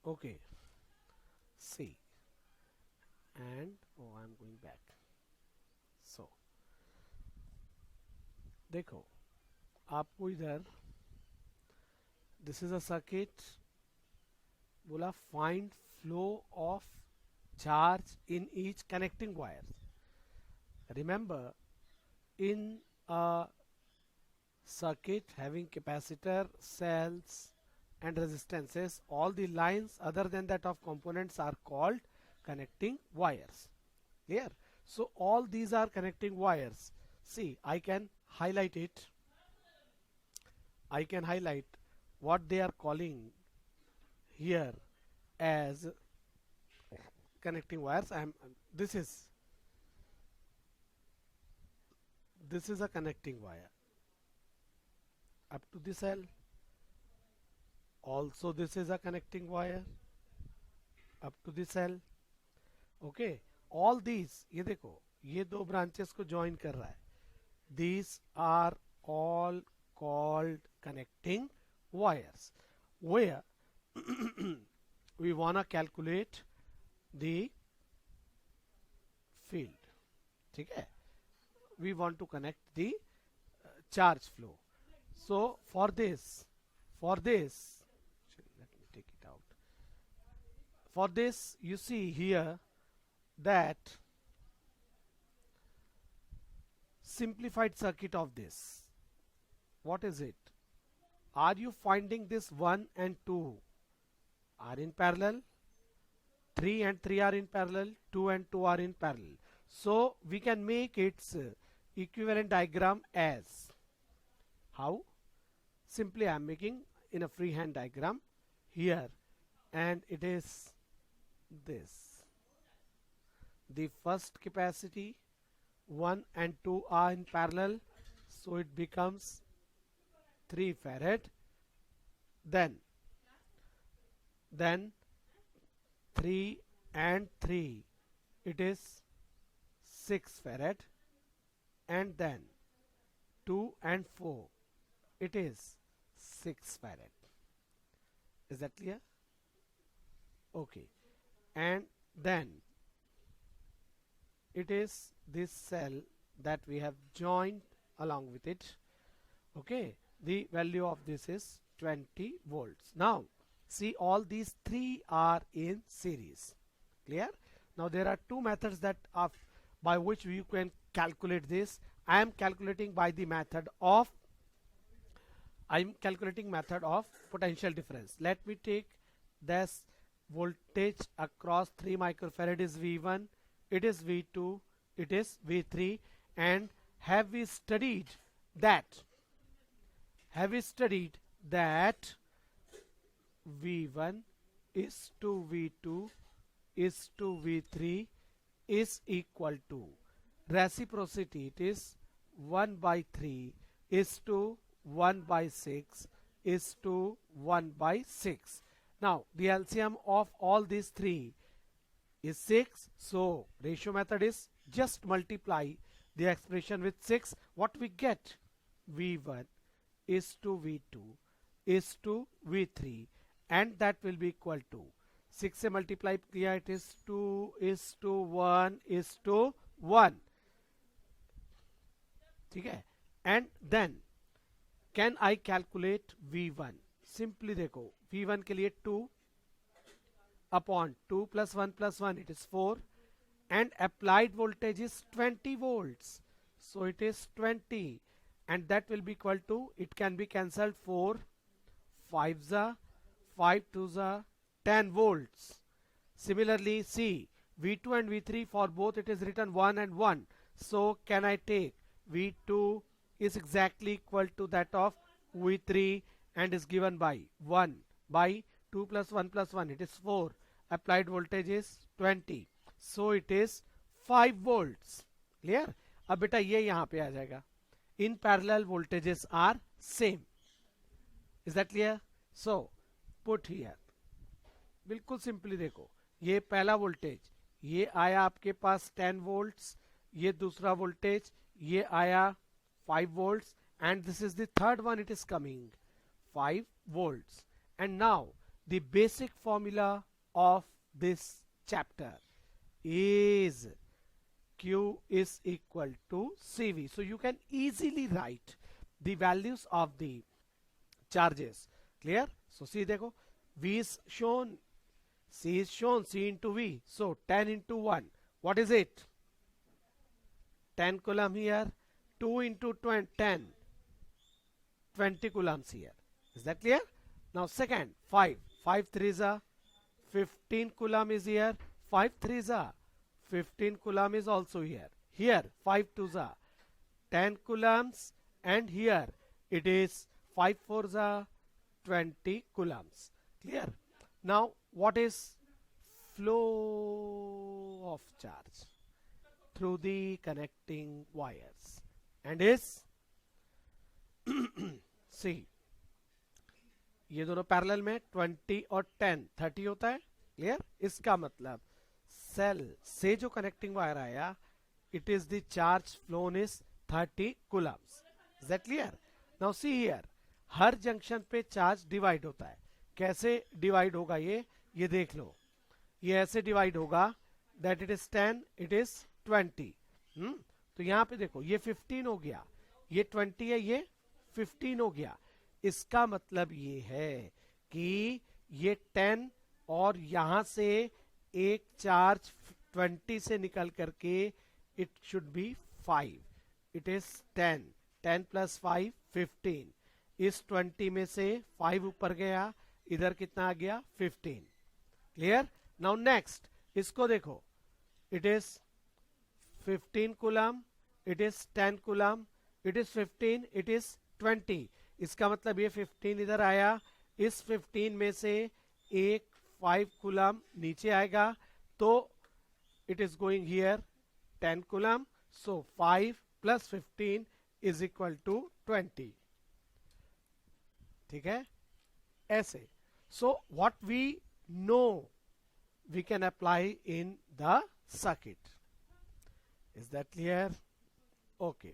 Okay, see, and oh, I'm going back. So देखो आपको इधर दिस इज अ सर्किट, बोला find flow of charge in each connecting wire. Remember, in a circuit having capacitor, cells and resistances, all the lines other than that of components are called connecting wires. Clear? So all these are connecting wires. See, I can highlight it. I can highlight what they are calling here as connecting wires. This is this is a connecting wire up to the cell. Also this is a connecting wire up to the cell. Okay, all these, ये देखो ये दो branches को join कर रहा है. These are all called connecting wires where we want calculate the field. ठीक है, we want to connect the charge flow. So for this let me take it out. For this you see here that simplified circuit of this, what is it? Are you finding this 1 and 2 are in parallel, 3 and 3 are in parallel, 2 and 2 are in parallel? So we can make its equivalent diagram as how? Simply I am making in a freehand diagram here, and it is this. The first capacity 1 and 2 are in parallel, so it becomes 3 farad. Then 3 and 3, it is 6 farad, and then 2 and 4, it is 6 farad. Is that clear? Okay, and then it is this cell that we have joined along with it. Okay, the value of this is 20 volts. Now see, all these three are in series. Clear? Now there are two methods that are by which you can calculate this. I am calculating by the method of potential difference. Let me take this voltage across 3 microfarad is V1, it is V2, it is V3, and have we studied that V1 is to V2 is to V3 is equal to reciprocity, it is 1 by 3 is to 1 by 6 is to 1 by 6. Now the LCM of all these three is 6, so ratio method is just multiply the expression with 6. What we get? V1 is to V2 is to V3, and that will be equal to 6 से multiply किया, it is 2 is to 1 is to 1. ठीक है, and then can I calculate V1? Simply देखो, V1 के लिए 2 upon 2 plus 1 plus 1, it is 4, and applied voltage is 20 volts, so it is 20, and that will be equal to, it can be cancelled, 4 5s are 5 2s are 10 volts. Similarly, see, V2 and V3 for both it is written 1 and 1, so can I take V2 is exactly equal to that of V3 and is given by 1 by 2 plus 1 plus 1, it is 4, applied voltage is 20, so it is 5 volts. Clear? अब बेटा ये यहाँ पे आ जाएगा. In parallel voltages are same. Is that clear? So put here. बिल्कुल simply देखो, ये पहला वोल्टेज ये आया आपके पास 10 volts, ये दूसरा वोल्टेज ये आया 5 volts, and this is the third one, it is coming 5 volts. And now the basic formula of this chapter is Q is equal to CV. So you can easily write the values of the charges. Clear? So see देखो, V is shown, C is shown, C into V. So 10 into 1, what is it? 10 coulomb here. 2 into 20, 10, 20 coulombs here. Is that clear? Now second, 5. 5 threes are 15 coulomb is here. 5 threes are 15 coulomb is also here. Here 5 twos are 10 coulombs, and here it is 5 fours are 20 coulombs. Clear? Now what is flow of charge through the connecting wires? And is see, ये दोनों parallel में 20 और 10 30 होता है. Clear? इसका मतलब cell से जो कनेक्टिंग वायर आया, it is the charge phloem is 30 Coulomb's. Is that clear? Now see here, her junction पे चार्ज डिवाइड होता है. कैसे डिवाइड होगा ये देख लो. ये ऐसे डिवाइड होगा that it is 10, it is 20. तो यहां पे देखो, ये 15 हो गया, ये 20 है, ये 15 हो गया. इसका मतलब ये है कि ये 10 और यहां से एक चार्ज 20 से निकल करके it should be 5. It is 10, 10 plus 5 15. इस 20 में से 5 ऊपर गया, इधर कितना आ गया? 15. क्लियर? नाउ नेक्स्ट इसको देखो, it is 15 coulomb, it is 10 coulomb, it is 15, it is 20. इसका मतलब ये 15 इधर आया, इस 15 में से एक 5 कूलम नीचे आएगा, तो it is going here 10 coulomb. So 5 plus 15 is equal to 20. ठीक है? ऐसे. So what we know we can apply in the circuit. Is that clear? Okay.